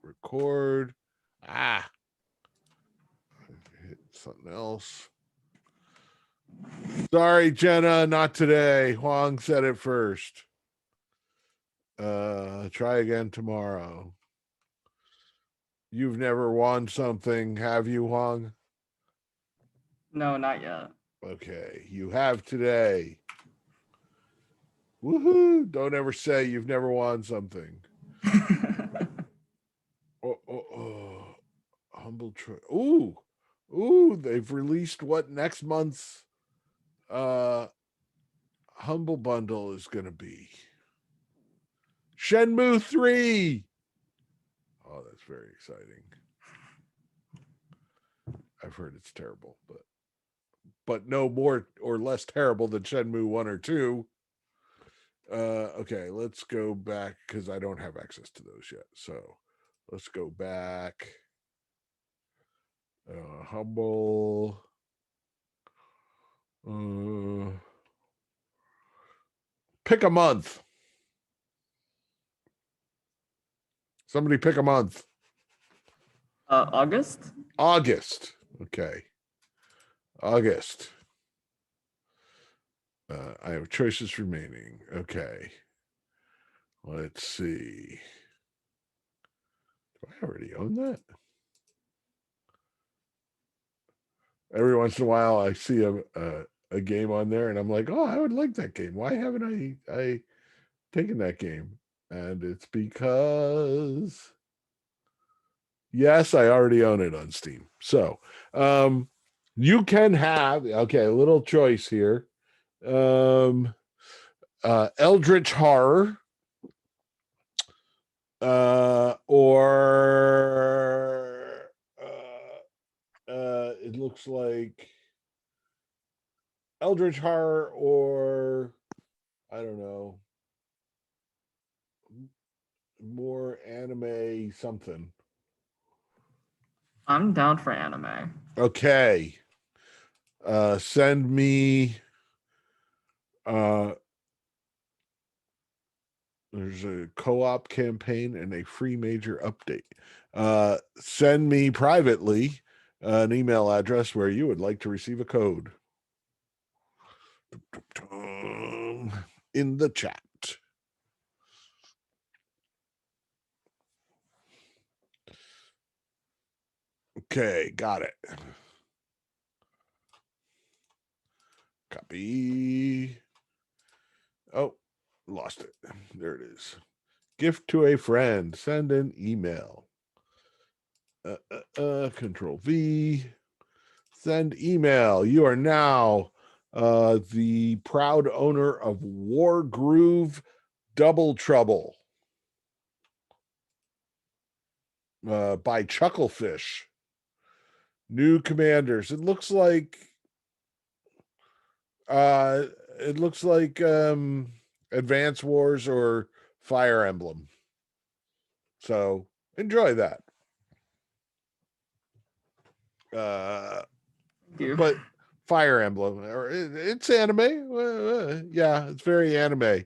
record. Hit something else. Sorry, Jenna, not today. Huang said it first. Try again tomorrow. You've never won something, have you, Huang? No, not yet. Okay, you have today. Woohoo! Don't ever say you've never won something. Humble try. Ooh, they've released what next month's Humble Bundle is going to be. Shenmue 3. Oh, that's very exciting. I've heard it's terrible, but no more or less terrible than Shenmue 1 or 2. Okay, let's go back because I don't have access to those yet. So let's go back. Humble. Pick a month. Somebody pick a month. August? August. Okay. August. I have choices remaining. Okay. Let's see. Do I already own that? Every once in a while, I see a game on there, and I'm like, oh, I would like that game. Why haven't I taken that game? And it's because, yes, I already own it on Steam. So you can have, okay, a little choice here. Eldritch Horror, or it looks like Eldritch Horror, or I don't know, more anime something. I'm down for anime. Okay. Send me there's a co-op campaign and a free major update. Send me privately an email address where you would like to receive a code in the chat. Okay, got it. Copy. Oh, lost it. There it is. Gift to a friend. Send an email. Control V. Send email. You are now the proud owner of War Groove Double Trouble by Chucklefish. New commanders. It looks like Advance Wars or Fire Emblem. So enjoy that. But Fire Emblem, or it's anime. Yeah, it's very anime.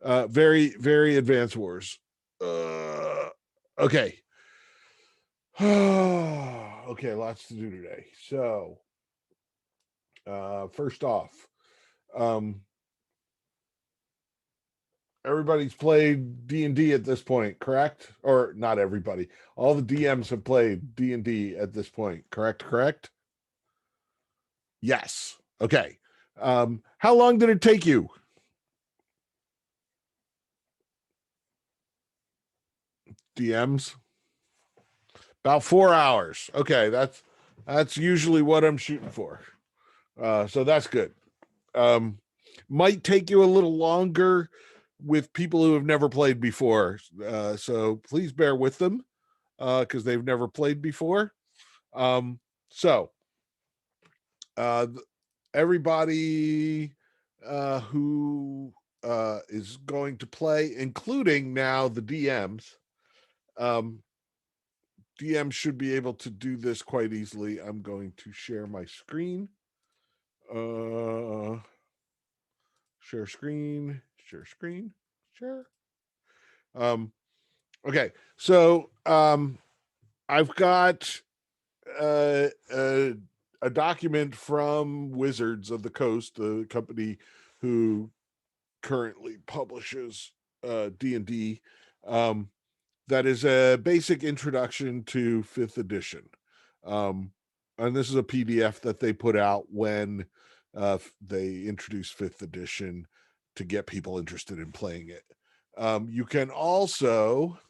Very, very Advance Wars. Okay. Okay, lots to do today. So, first off, everybody's played D&D at this point, correct? Or not everybody. All the DMs have played D&D at this point, correct? Yes. Okay. How long did it take you? DMs? About 4 hours. Okay, that's usually what I'm shooting for. So that's good. Might take you a little longer with people who have never played before. So please bear with them because they've never played before. So everybody who is going to play, including now the DMs, DM should be able to do this quite easily. I'm going to share my screen. Share screen. Okay, so I've got uh, uh, a document from Wizards of the Coast, the company who currently publishes D&D. That is a basic introduction to 5th edition. And this is a PDF that they put out when they introduced 5th edition to get people interested in playing it. You can also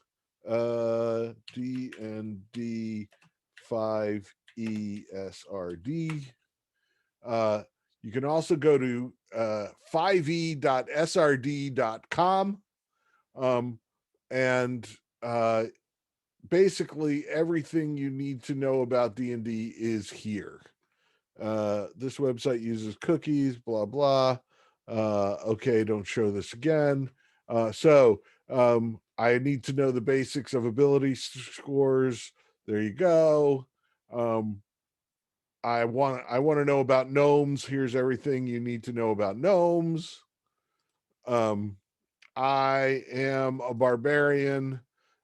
D&D 5 ESRD. You can also go to 5e.srd.com. And basically everything you need to know about D&D is here. This website uses cookies, blah, blah. Okay, don't show this again. I need to know the basics of ability scores. There you go. I want to know about gnomes. Here's everything you need to know about gnomes. I am a barbarian.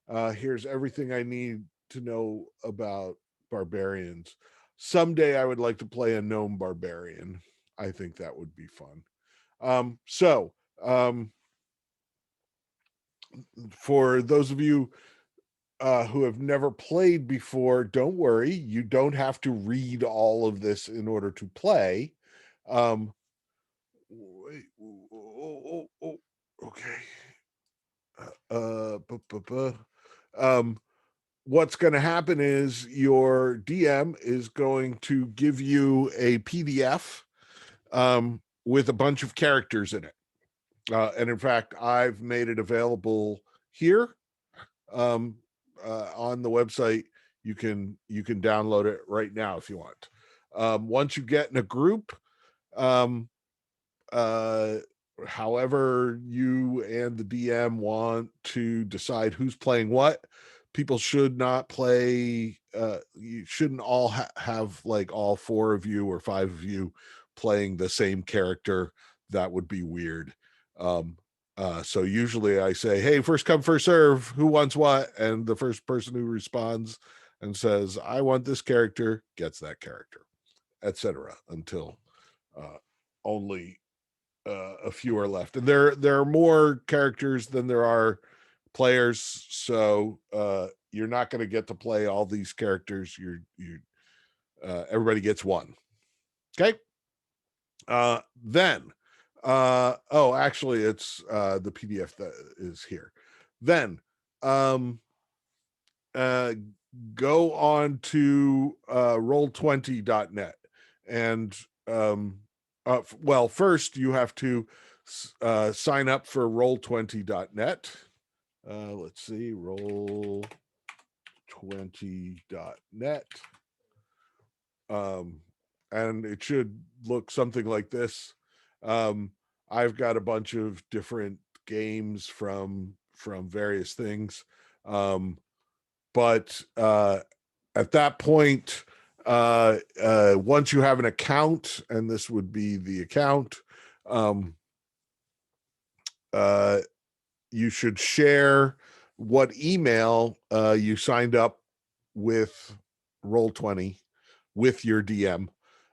Here's everything I need to know about barbarians. Someday I would like to play a gnome barbarian. I think that would be fun. For those of you who have never played before, don't worry. You don't have to read all of this in order to play. Wait, okay. What's going to happen is your DM is going to give you a PDF with a bunch of characters in it. And in fact, I've made it available here on the website. You can download it right now if you want. Once you get in a group, however you and the DM want to decide who's playing what, people should not play. You shouldn't all have like all 4 of you or 5 of you playing the same character. That would be weird. So usually I say, hey, first come, first serve, who wants what? And the first person who responds and says, I want this character, gets that character, etc. Until only a few are left. And there are more characters than there are players. So you're not going to get to play all these characters. Everybody gets one. Okay. Then actually it's the PDF that is here. Then go on to roll20.net and first you have to sign up for roll20.net. Let's see, roll20.net. And it should look something like this. I've got a bunch of different games from various things. But at that point, once you have an account, and this would be the account, you should share what email you signed up with Roll20 with your DM,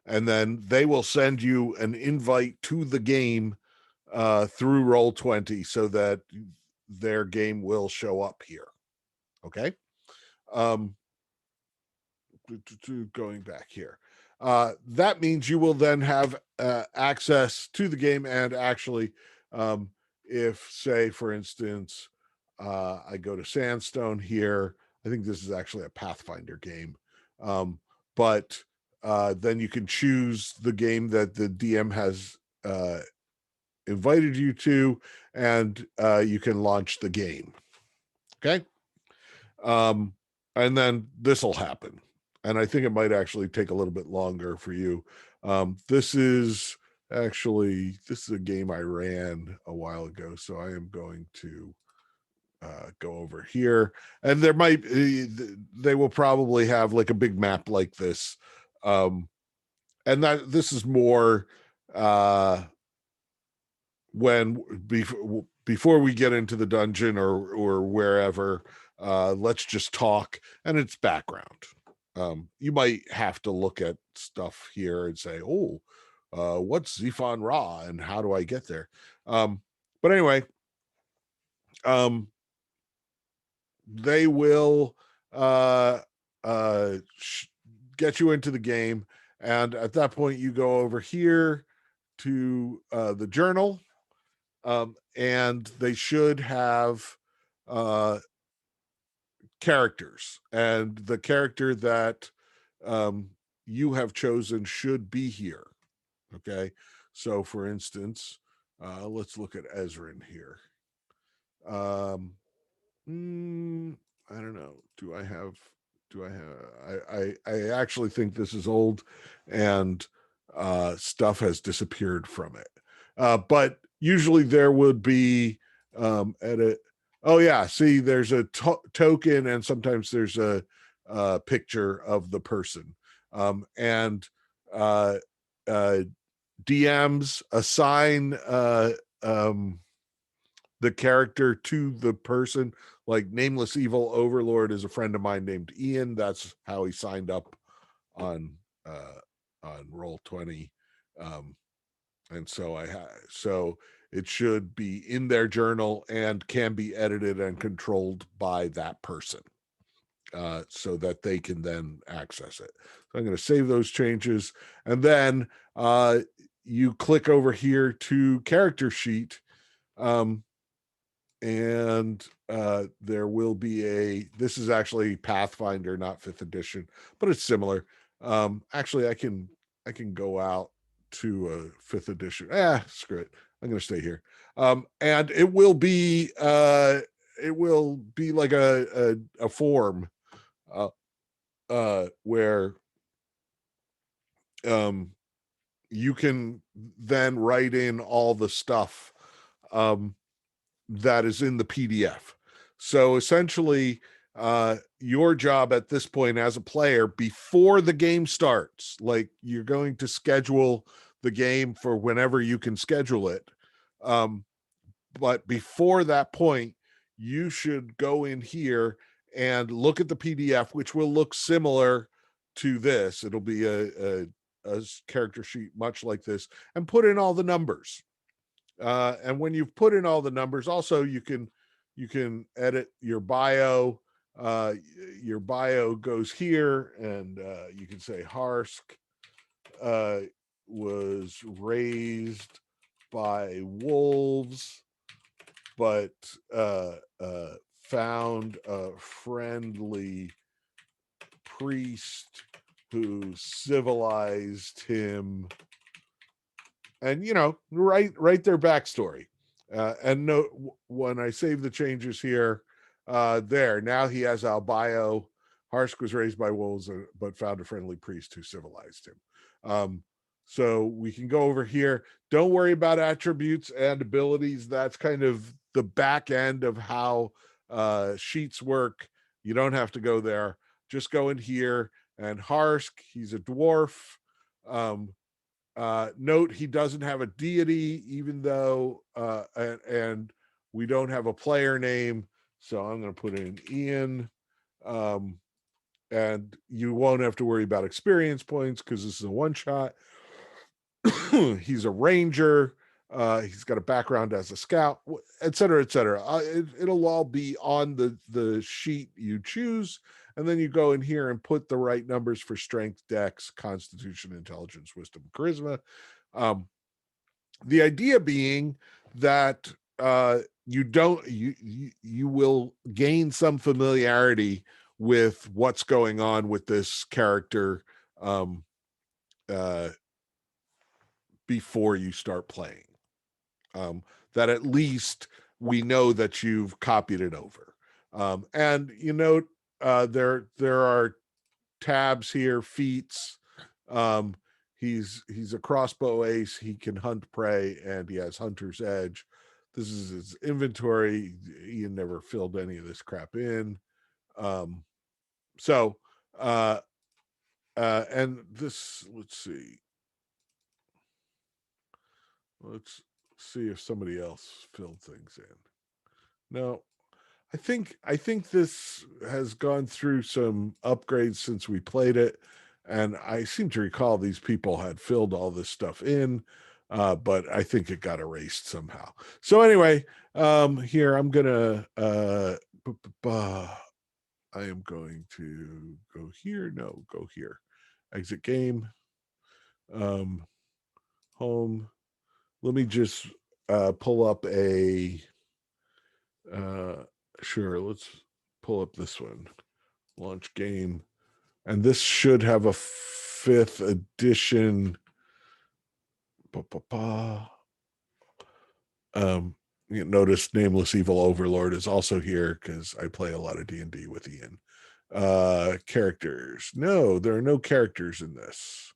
and then they will send you an invite to the game through Roll20 so that their game will show up here. Okay. Going back here. That means you will then have access to the game, and actually, if, say, for instance, I go to Sandstone here, I think this is actually a Pathfinder game, but then you can choose the game that the DM has invited you to, and you can launch the game. Okay. And then this will happen. And I think it might actually take a little bit longer for you. This is a game I ran a while ago. So I am going to go over here, and they will probably have like a big map like this. And that this is more when before we get into the dungeon or wherever, let's just talk, and it's background. You might have to look at stuff here and say, oh, what's Zephon Ra and how do I get there? But anyway, they will uh, get you into the game. And at that point, you go over here to the journal, and they should have characters. And the character that you have chosen should be here. Okay. So, for instance, let's look at Ezrin here. I don't know. Do I have? I actually think this is old, and stuff has disappeared from it. But usually there would be edit. Oh yeah, see, there's a token, and sometimes there's a picture of the person, and uh, uh, DMs assign the character to the person. Like Nameless Evil Overlord is a friend of mine named Ian. That's how he signed up on Roll20. And so it should be in their journal and can be edited and controlled by that person, so that they can then access it. So I'm going to save those changes, and then you click over here to character sheet, and there will be this is actually Pathfinder, not 5th edition, but it's similar. Actually, I can go out to a 5th edition. Screw it, I'm going to stay here. And it will be like a form where you can then write in all the stuff that is in the PDF. So essentially, your job at this point as a player, before the game starts, like you're going to schedule the game for whenever you can schedule it. But before that point, you should go in here and look at the PDF, which will look similar to this. It'll be a character sheet much like this, and put in all the numbers. And when you've put in all the numbers, also you can edit your bio. Your bio goes here, and you can say Harsk was raised by wolves, but found a friendly priest who civilized him, and write their backstory. And note, when I save the changes here, there now he has Albio. Harsk was raised by wolves, but found a friendly priest who civilized him. So we can go over here. Don't worry about attributes and abilities. That's kind of the back end of how sheets work. You don't have to go there. Just go in here. And Harsk, he's a dwarf. Note he doesn't have a deity, even though and we don't have a player name. So I'm going to put in Ian, and you won't have to worry about experience points because this is a one shot. He's a ranger. He's got a background as a scout, et cetera, et cetera. It'll all be on the sheet you choose. And then you go in here and put the right numbers for strength, dex, constitution, intelligence, wisdom, charisma. The idea being that you will gain some familiarity with what's going on with this character before you start playing. That at least we know that you've copied it over. And there are tabs here, feats. He's a crossbow ace. He can hunt prey, and he has hunter's edge. This is his inventory. He never filled any of this crap in. So and this, let's see if somebody else filled things in. No, I think this has gone through some upgrades since we played it, and I seem to recall these people had filled all this stuff in, but I think it got erased somehow. So anyway, here I'm gonna I am going to go here. No, go here. Exit game. Home. Let me just pull up a sure, let's pull up this one. Launch game. And this should have a 5th edition. You notice Nameless Evil Overlord is also here because I play a lot of D&D with Ian. Characters. No, there are no characters in this.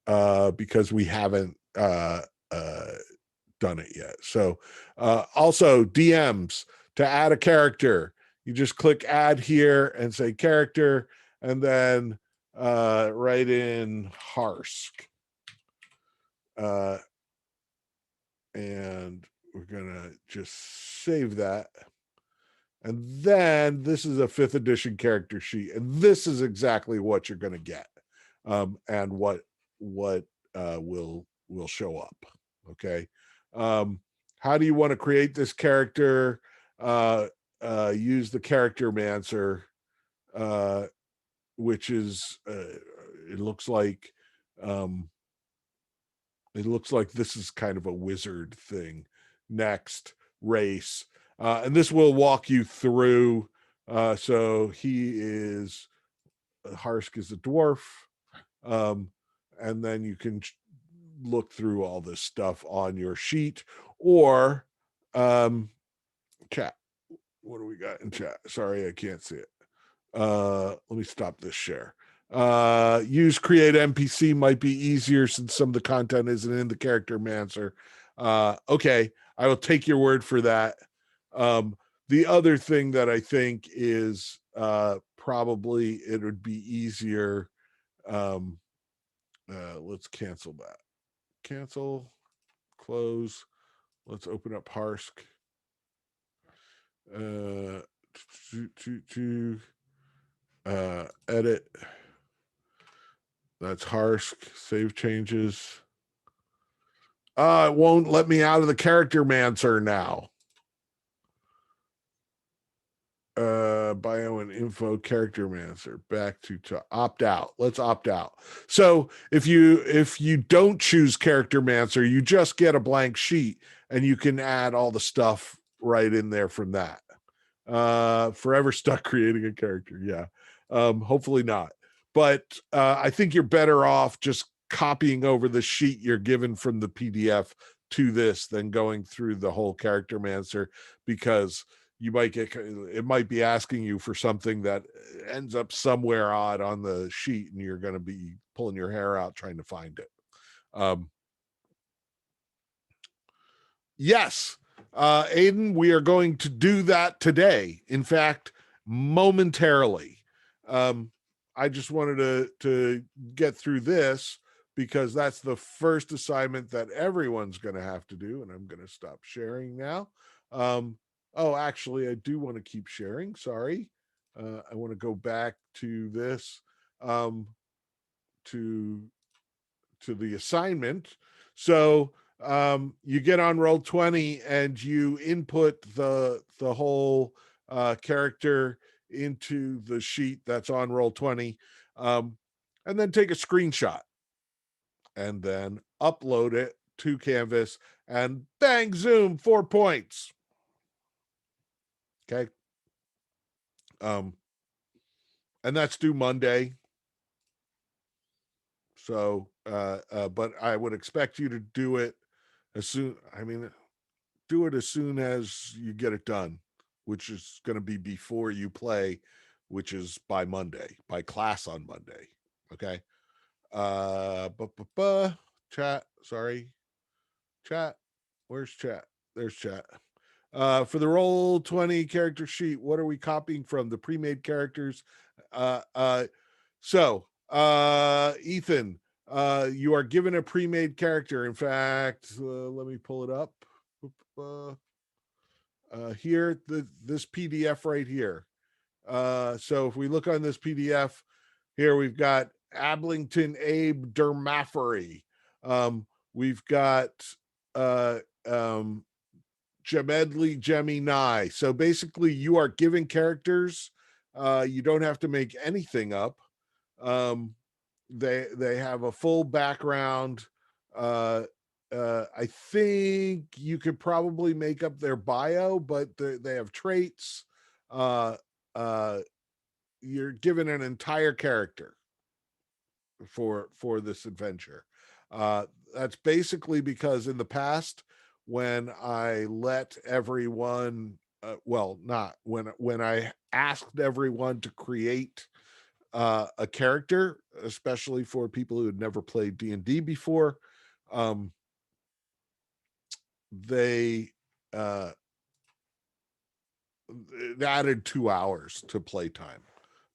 Because we haven't done it yet. So also DMs, to add a character, you just click add here and say character, and then write in Harsk. And we're gonna just save that. And then this is a 5th edition character sheet, and this is exactly what you're gonna get, and what will show up. Okay. How do you want to create this character? Use the character mancer, which is it looks like this is kind of a wizard thing. Next, race, and this will walk you through. So he is Harsk is a dwarf, and then you can look through all this stuff on your sheet, or chat. What do we got in chat? Sorry, I can't see it. Let me stop this share. Use create NPC might be easier since some of the content isn't in the character mancer. Okay, I will take your word for that. The other thing that I think is probably it would be easier. Let's cancel that. Cancel, close. Let's open up Harsk. Edit. That's Harsk. Save changes. It won't let me out of the character mancer now. Bio and info character mancer. Back to opt out. Let's opt out. So if you don't choose character mancer, you just get a blank sheet and you can add all the stuff right in there from that. Forever stuck creating a character. Yeah. Hopefully not. But I think you're better off just copying over the sheet you're given from the PDF to this than going through the whole character mancer, because you might get, it might be asking you for something that ends up somewhere odd on the sheet, and you're going to be pulling your hair out trying to find it. Yes, Aiden, we are going to do that today. In fact, momentarily. I just wanted to get through this because that's the first assignment that everyone's going to have to do. And I'm going to stop sharing now. Oh, actually, I do want to keep sharing. Sorry. I want to go back to this, to the assignment. So you get on Roll20 and you input the whole character into the sheet that's on Roll20, and then take a screenshot and then upload it to Canvas, and bang, zoom, 4 points. Okay. And that's due Monday. So, but I would expect you to do it as soon, do it as soon as you get it done, which is going to be before you play, which is by Monday, by class on Monday. Okay. Chat. Sorry. Chat. Where's chat? There's chat. For the Roll20 character sheet, what are we copying from? The pre-made characters. So Ethan, you are given a pre-made character. In fact, let me pull it up. here, this PDF right here. So if we look on this PDF here, we've got Ablington Abe Dermaphory. We've got Gemedley Gemini. So basically, you are given characters. You don't have to make anything up. They have a full background. I think you could probably make up their bio, but they have traits. Uh, you're given an entire character for this adventure. That's basically because in the past, when I let everyone, well, not when I asked everyone to create a character, especially for people who had never played D&D before, they it added 2 hours to playtime,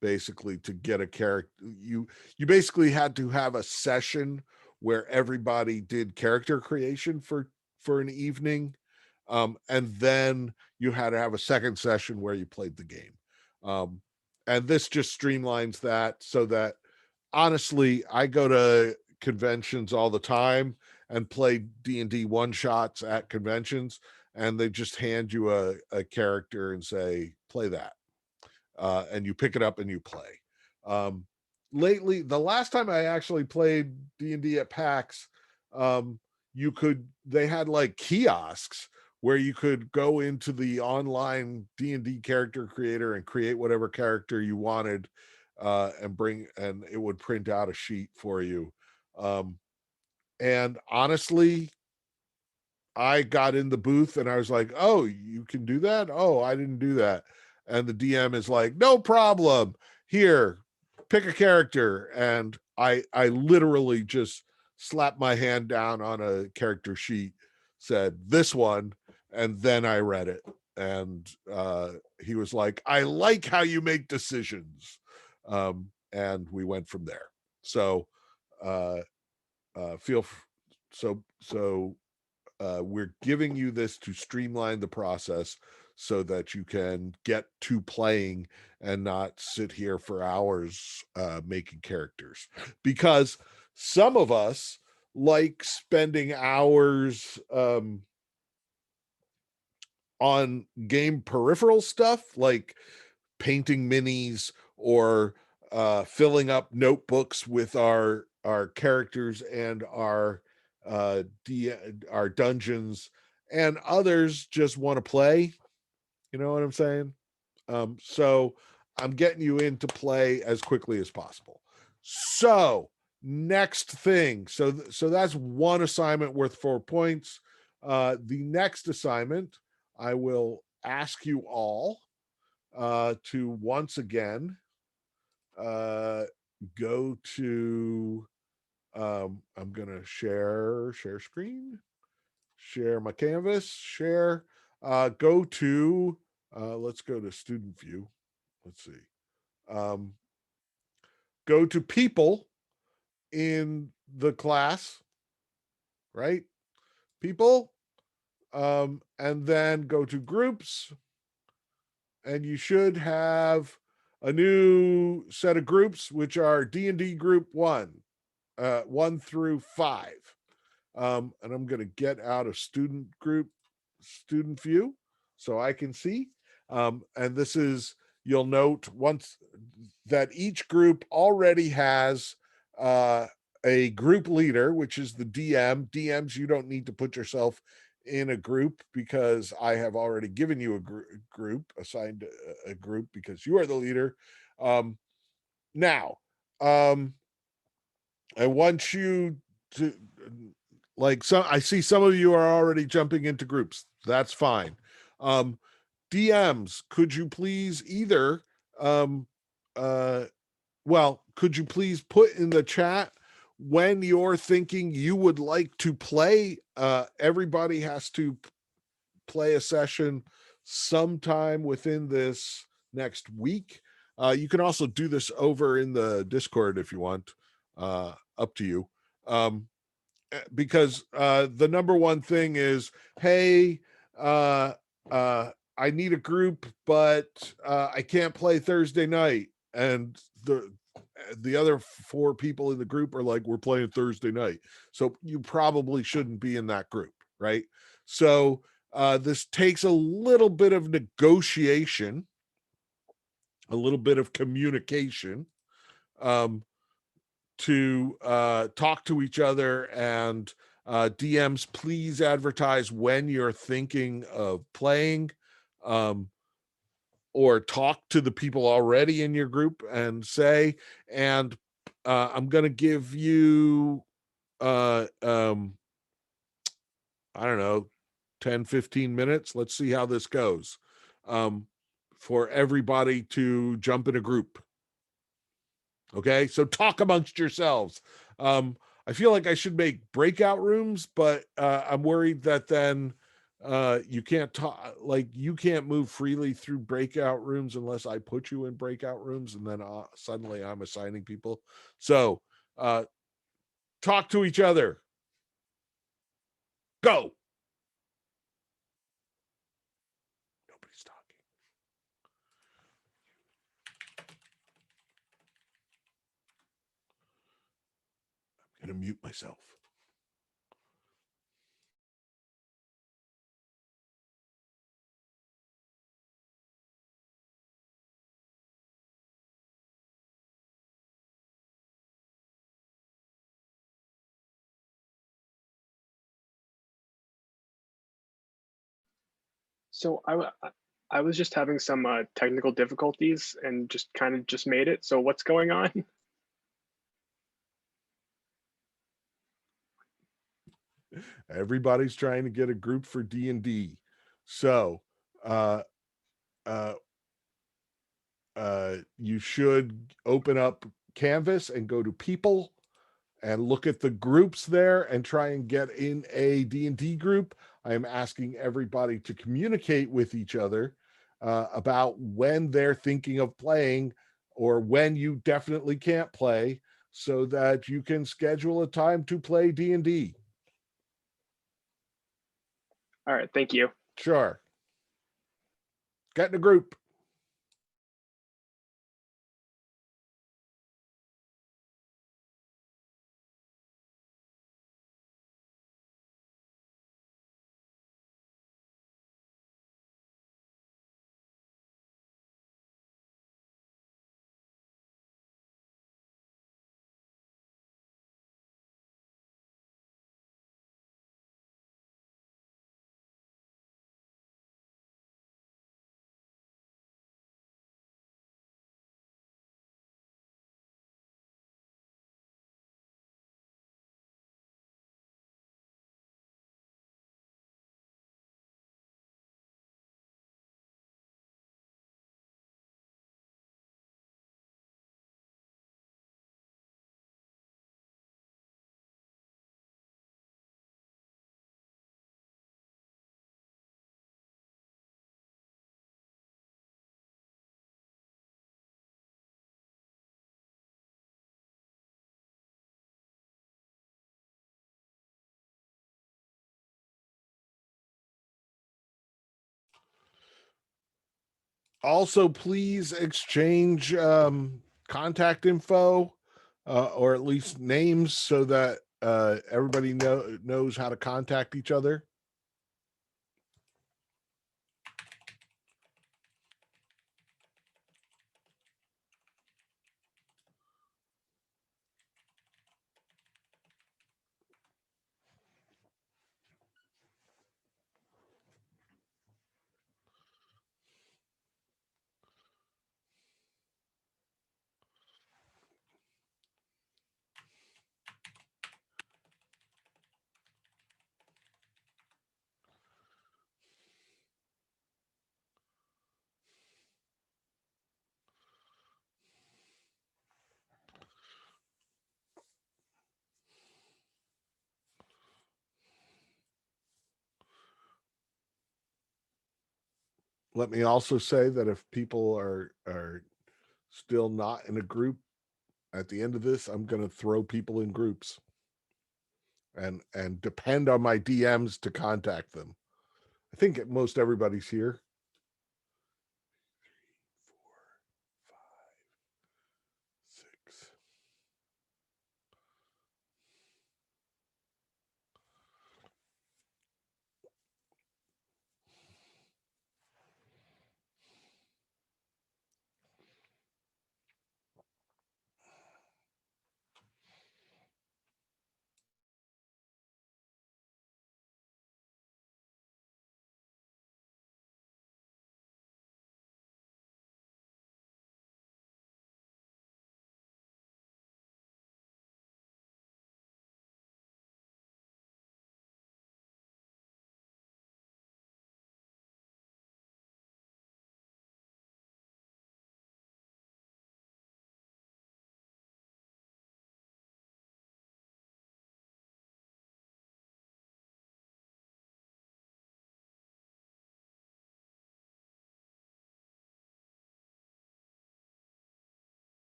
basically, to get a character. You basically had to have a session where everybody did character creation for an evening, and then you had to have a second session where you played the game. And this just streamlines that, so that honestly, I go to conventions all the time and play D&D one shots at conventions, and they just hand you a character and say, play that. And you pick it up and you play. Lately, the last time I actually played D&D at PAX, they had like kiosks where you could go into the online D&D character creator and create whatever character you wanted, and it would print out a sheet for you. And honestly, I got in the booth and I was like, oh, you can do that? Oh, I didn't do that. And the DM is like, no problem. Here, pick a character. And I literally just slapped my hand down on a character sheet, said this one, and then I read it. And he was like, I like how you make decisions. And we went from there. So feel so we're giving you this to streamline the process so that you can get to playing and not sit here for hours making characters, because some of us like spending hours on game peripheral stuff like painting minis or filling up notebooks with our characters and our our dungeons, and others just want to play. You know what I'm saying? So I'm getting you into play as quickly as possible. So next thing, so that's one assignment worth 4 points. The next assignment, I will ask you all to once again go to I'm gonna share screen, share my canvas, share, go to let's go to student view. Let's see. Go to people in the class, right? People, and then go to groups, and you should have a new set of groups, which are D&D group 1 through 5. And I'm going to get out of student view so I can see. And this is, you'll note once that each group already has a group leader, which is the DM. DMs, you don't need to put yourself in a group because I have already given you a group, assigned a group because you are the leader. Now, I want you to, like, some, I see some of you are already jumping into groups. That's fine. DMs, could you please either could you please put in the chat when you're thinking you would like to play? Everybody has to play a session sometime within this next week. You can also do this over in the Discord if you want. Up to you. Because the number one thing is, hey, I need a group, but I can't play Thursday night. And the other 4 people in the group are like, we're playing Thursday night. So you probably shouldn't be in that group, right? So this takes a little bit of negotiation, a little bit of communication, um, to talk to each other. And DMs, please advertise when you're thinking of playing, or talk to the people already in your group and say, and I'm going to give you, I don't know, 10, 15 minutes. Let's see how this goes, for everybody to jump in a group. Okay, so talk amongst yourselves. I feel like I should make breakout rooms, but I'm worried that then you can't talk, like you can't move freely through breakout rooms unless I put you in breakout rooms, and then suddenly I'm assigning people. So talk to each other. Go. Nobody's talking. I'm gonna mute myself. So I was just having some technical difficulties and just kind of just made it. So what's going on? Everybody's trying to get a group for D&D. So uh uh you should open up Canvas and go to people and look at the groups there and try and get in a D&D group. I am asking everybody to communicate with each other about when they're thinking of playing, or when you definitely can't play, so that you can schedule a time to play D&D. All right, thank you. Sure. Get in a group. Also, please exchange contact info, or at least names, so that everybody knows how to contact each other. Let me also say that if people are still not in a group at the end of this, I'm going to throw people in groups and depend on my DMs to contact them. I think most everybody's here.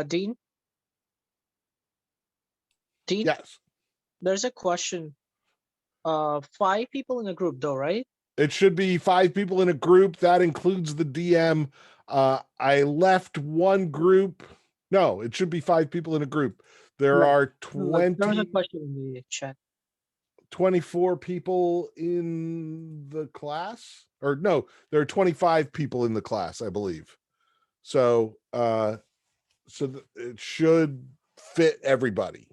Dean? Dean, Yes. there's a question. 5 people in a group though, right? It should be 5 people in a group. That includes the DM. I left one group. No, it should be 5 people in a group. There Right. are There was a 20, question in the chat. 24 people in the class. Or no, there are 25 people in the class, I believe. So it should fit everybody.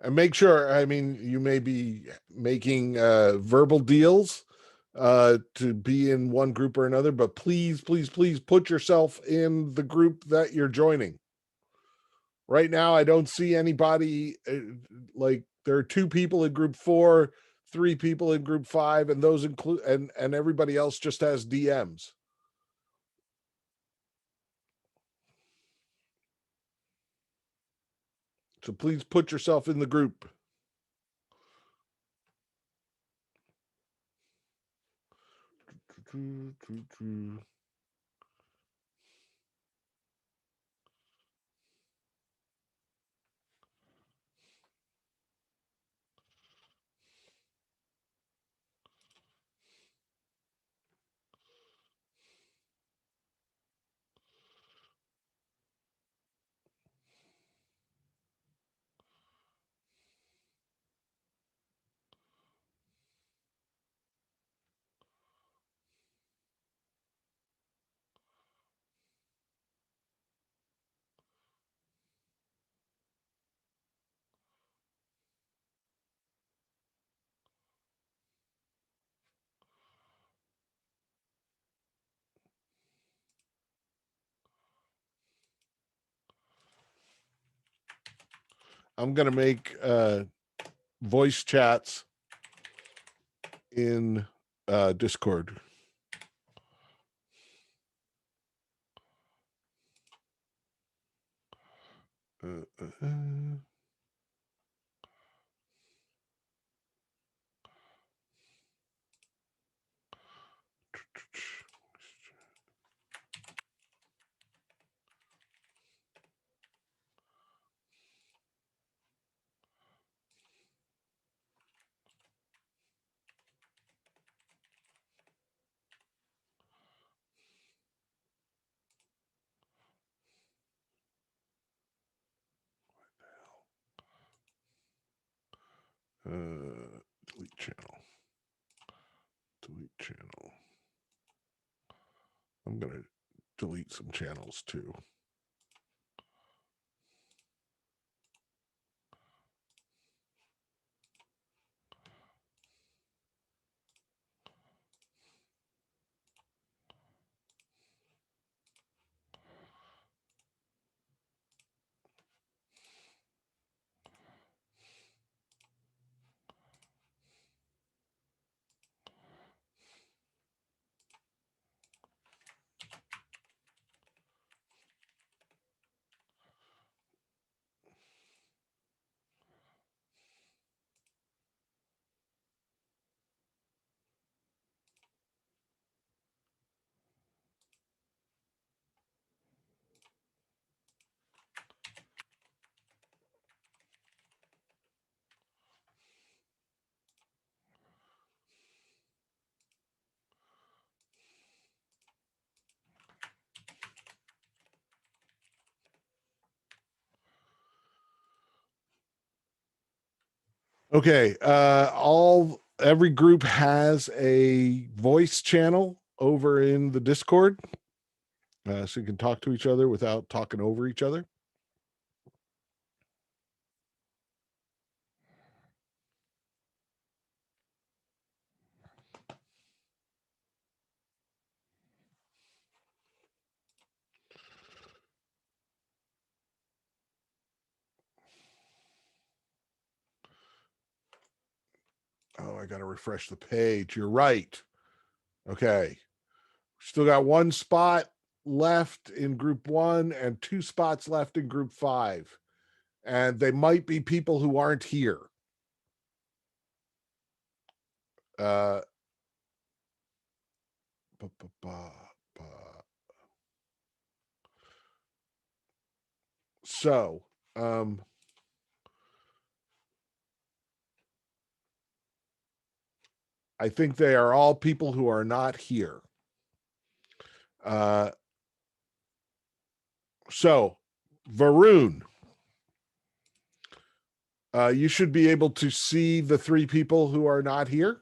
And make sure, I mean, you may be making verbal deals to be in one group or another, but please, please, please put yourself in the group that you're joining. Right now, I don't see anybody, like there are 2 people in group 4, 3 people in group 5, and those include, and everybody else just has DMs. So please put yourself in the group. I'm going to make voice chats in Discord. Uh. Delete channel. Delete channel. I'm going to delete some channels too. Okay, every group has a voice channel over in the Discord, so you can talk to each other without talking over each other. Oh, I got to refresh the page. You're right. Okay. Still got 1 spot left in group 1 and 2 spots left in group 5. And they might be people who aren't here. uh, ba, ba, ba, ba. So, I think they are all people who are not here. So, Varun, you should be able to see the three people who are not here.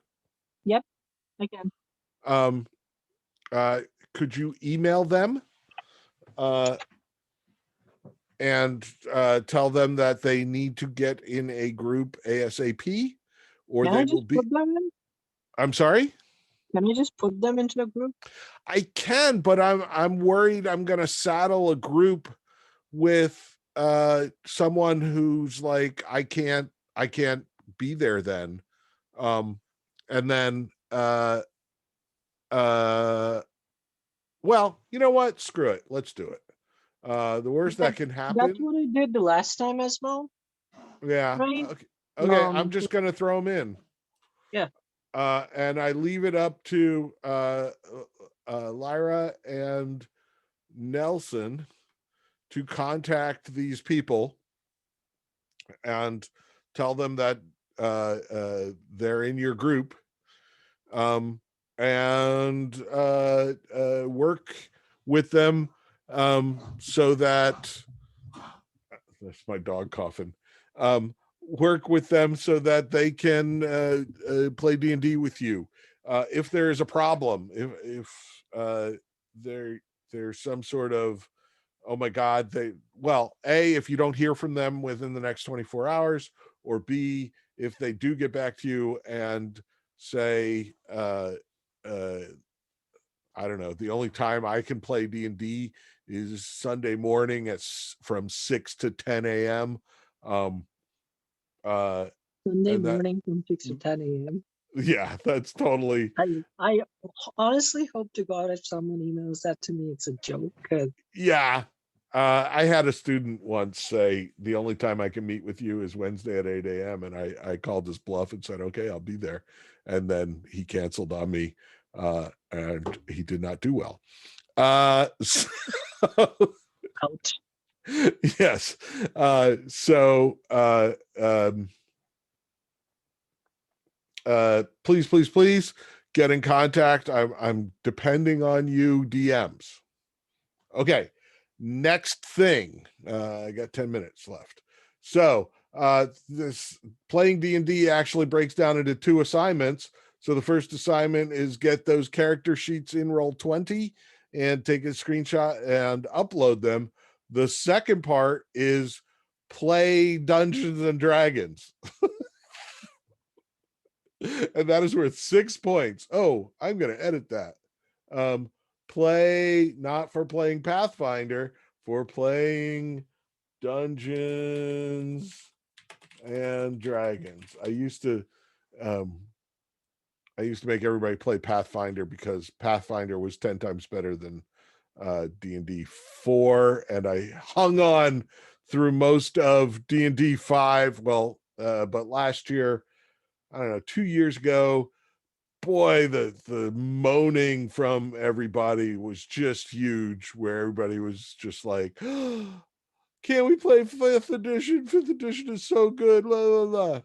Again. Um, could you email them and tell them that they need to get in a group ASAP, or Can they I will just be? put them in? I'm sorry. Can I just put them into the group? I can, but I'm worried I'm gonna saddle a group with someone who's like, I can't be there then. And then well, you know what? Screw it. Let's do it. The worst that can That's happen. what I did the last time as well, Yeah. right? Okay. Okay. I'm Um, just gonna throw them in. Yeah. And I leave it up to Lyra and Nelson to contact these people and tell them that they're in your group, and work with them so that that's my dog coughing. Work with them so that they can play D&D with you. If there is a problem, if there's some sort of, oh my God, well, A, if you don't hear from them within the next 24 hours, or B, if they do get back to you and say, I don't know, the only time I can play D&D is Sunday morning from 6 to 10 a.m. Sunday And that, morning from 6 to 10 a.m. yeah, that's totally, I honestly hope to God if someone emails that to me, it's a joke. 'Cause yeah. I had a student once say the only time I can meet with you is Wednesday at 8 a.m. And I called his bluff and said, okay, I'll be there. And then he canceled on me, and he did not do well. So, ouch. yes. Please get in contact. I'm depending on you DMs. Okay. Next thing. I got 10 minutes left. So this playing D&D actually breaks down into 2 assignments. So the first assignment is get those character sheets in Roll20 and take a screenshot and upload them. The second part is play Dungeons and Dragons. And that is worth 6 points. Oh, I'm going to edit that. Play not for playing Pathfinder, for playing Dungeons and Dragons. I used to make everybody play Pathfinder because Pathfinder was 10 times better than D&D 4, and I hung on through most of D&D 5. Well, but last year, I don't know, 2 years ago, boy, the moaning from everybody was just huge, where everybody was just like, oh, can't we play 5th edition? 5th edition is so good. Blah, blah,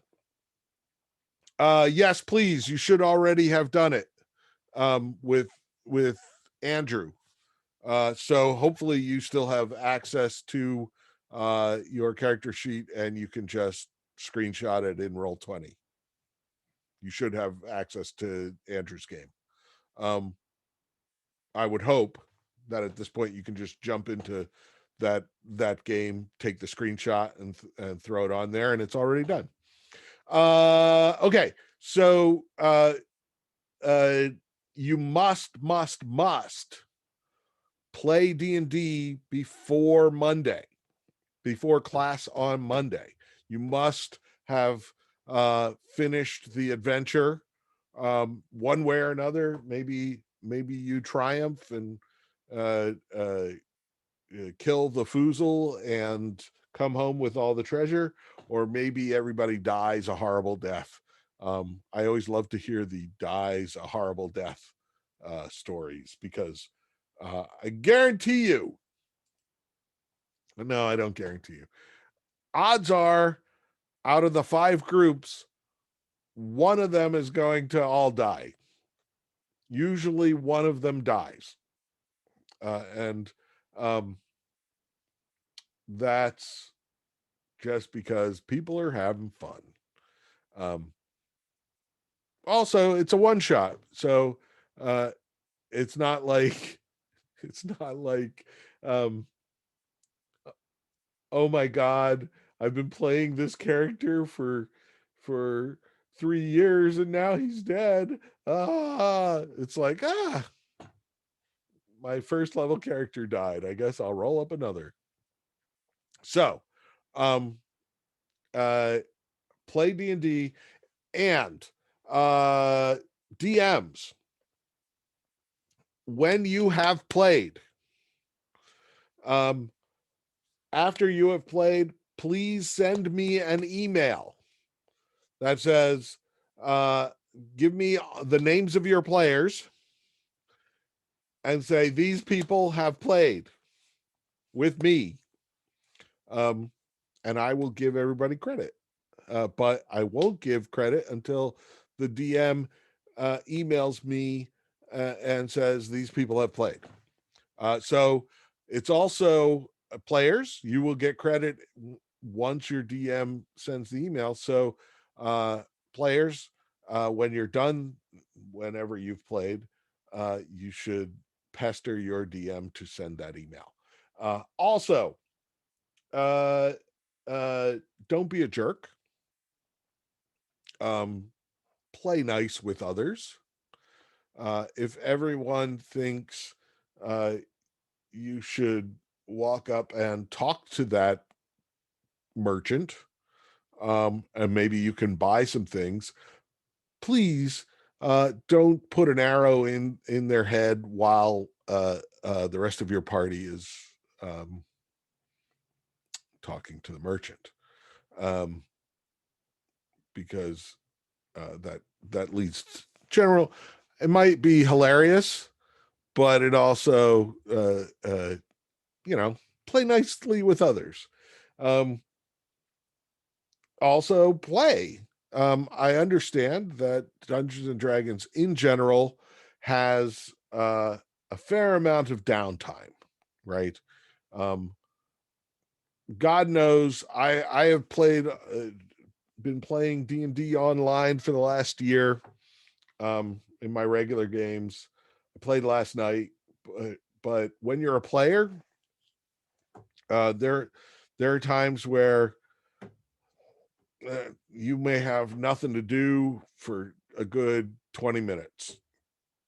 blah. Yes, please. You should already have done it with Andrew. So hopefully you still have access to your character sheet and you can just screenshot it in Roll20. You should have access to Andrew's game. I would hope that at this point you can just jump into that game, take the screenshot and throw it on there, and it's already done. Okay, so you must play D&D before Monday, before class on Monday. You must have finished the adventure one way or another. Maybe you triumph and kill the foozle and come home with all the treasure, or maybe everybody dies a horrible death. I always love to hear the dies a horrible death stories, because I guarantee you, no, I don't guarantee you, odds are out of the 5 groups, one of them is going to all die. Usually one of them dies. And that's just because people are having fun. Also, it's a one shot. So it's not like, um, oh my God, I've been playing this character for 3 years and now he's dead. It's like, my first level character died. I guess I'll roll up another. So, play D&D, and DMs, when you have played, after you have played, please send me an email that says, give me the names of your players and say, these people have played with me. And I will give everybody credit. But I won't give credit until the DM emails me and says, these people have played. So it's also players. You will get credit once your DM sends the email. So players, when you're done, whenever you've played, you should pester your DM to send that email. Also, don't be a jerk. Play nice with others. If everyone thinks you should walk up and talk to that merchant, and maybe you can buy some things, please don't put an arrow in their head while the rest of your party is talking to the merchant, because that leads to general, it might be hilarious, but it also play nicely with others. Also play. I understand that Dungeons and Dragons in general has a fair amount of downtime, right? God knows I have been playing D&D online for the last year, in my regular games. I played last night, but when you're a player, there are times where you may have nothing to do for a good 20 minutes.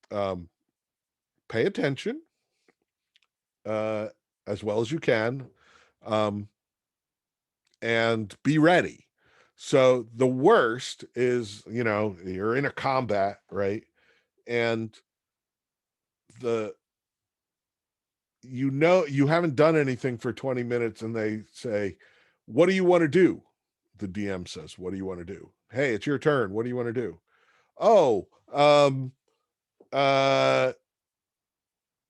Pay attention as well as you can, and be ready. So the worst is, you're in a combat, right? And you haven't done anything for 20 minutes and they say, what do you want to do? The DM says, what do you want to do? Hey, it's your turn. What do you want to do? Oh,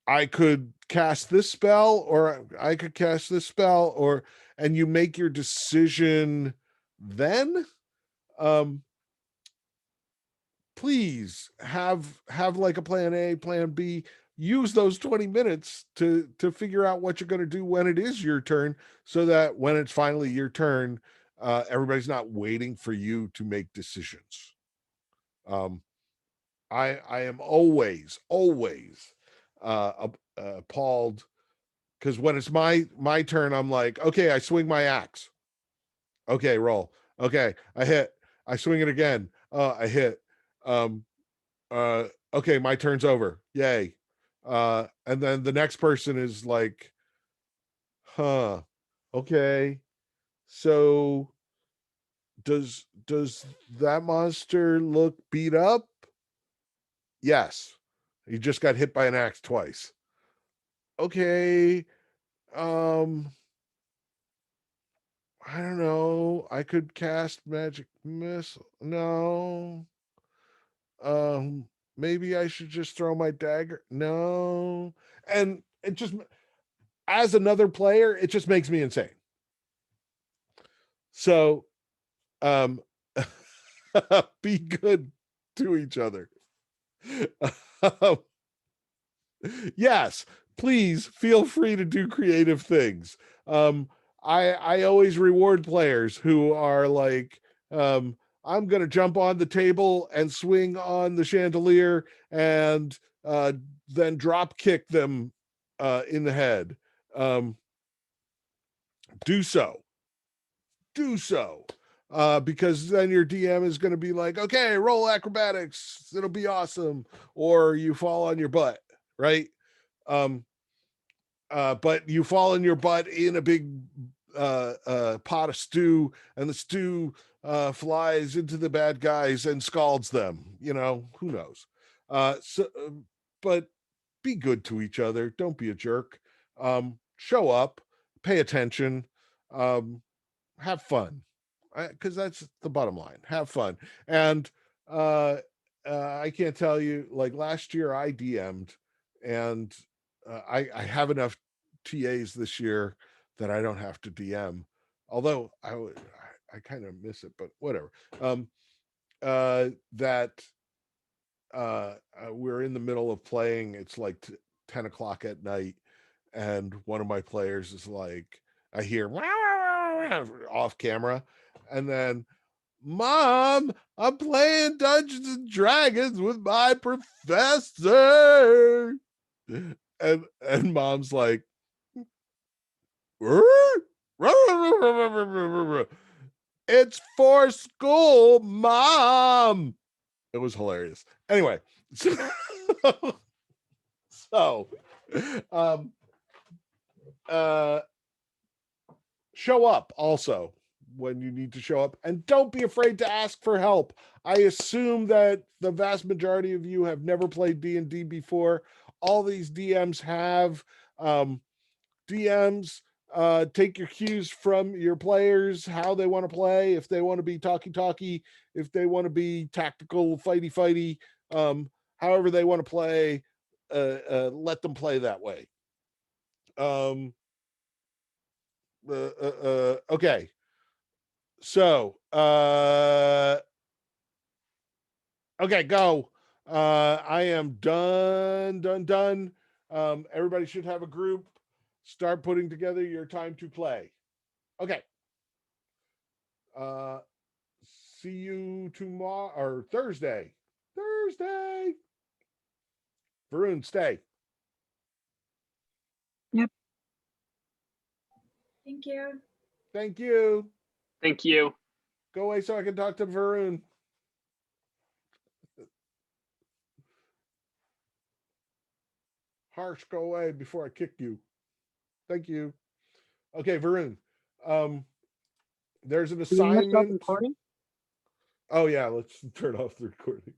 I could cast this spell, or I could cast this spell, and you make your decision then. Please have like a plan A, plan B. Use those 20 minutes to figure out what you're going to do when it is your turn, so that when it's finally your turn, everybody's not waiting for you to make decisions. I am always appalled, because when it's my turn, I'm like, okay, I swing my axe. Okay, roll. Okay, I hit. I swing it again. I hit. Okay, my turn's over. Yay. And then the next person is like, okay, so does that monster look beat up? Yes, he just got hit by an axe twice. Okay, I don't know. I could cast magic missile. No. Maybe I should just throw my dagger. No. And it just, as another player, it just makes me insane. So, um, be good to each other. Um, yes, please feel free to do creative things. I always reward players who are like, I'm gonna jump on the table and swing on the chandelier and then drop kick them in the head. Do so. Do so. Because then your DM is going to be like, okay, roll acrobatics, it'll be awesome, or you fall on your butt, right? But you fall on your butt in a big pot of stew, and the stew flies into the bad guys and scalds them. You know, who knows? But be good to each other. Don't be a jerk. Show up, pay attention, have fun, because that's the bottom line. Have fun. And I can't tell you, like last year I DM'd, and I have enough TAs this year that I don't have to DM. Although I kind of miss it, but whatever. That we're in the middle of playing. It's like 10 o'clock at night, and one of my players is like, I hear off camera, and then, Mom, I'm playing Dungeons and Dragons with my professor. And Mom's like, it's for school, Mom. It was hilarious. Anyway, so show up also when you need to show up, and don't be afraid to ask for help. I assume that the vast majority of you have never played D&D before. All these DMs have. DMs take your cues from your players, how they want to play, if they want to be talky, if they want to be tactical, fighty, however they want to play, let them play that way. Okay. So, okay, go. I am done. Everybody should have a group. Start putting together your time to play. Okay. See you tomorrow or Thursday. Varun, stay. Thank you. Thank you. Thank you. Go away so I can talk to Varun. Harsh, go away before I kick you. Thank you. Okay, Varun. There's an Do we want to stop assignment. recording? Oh yeah, let's turn off the recording.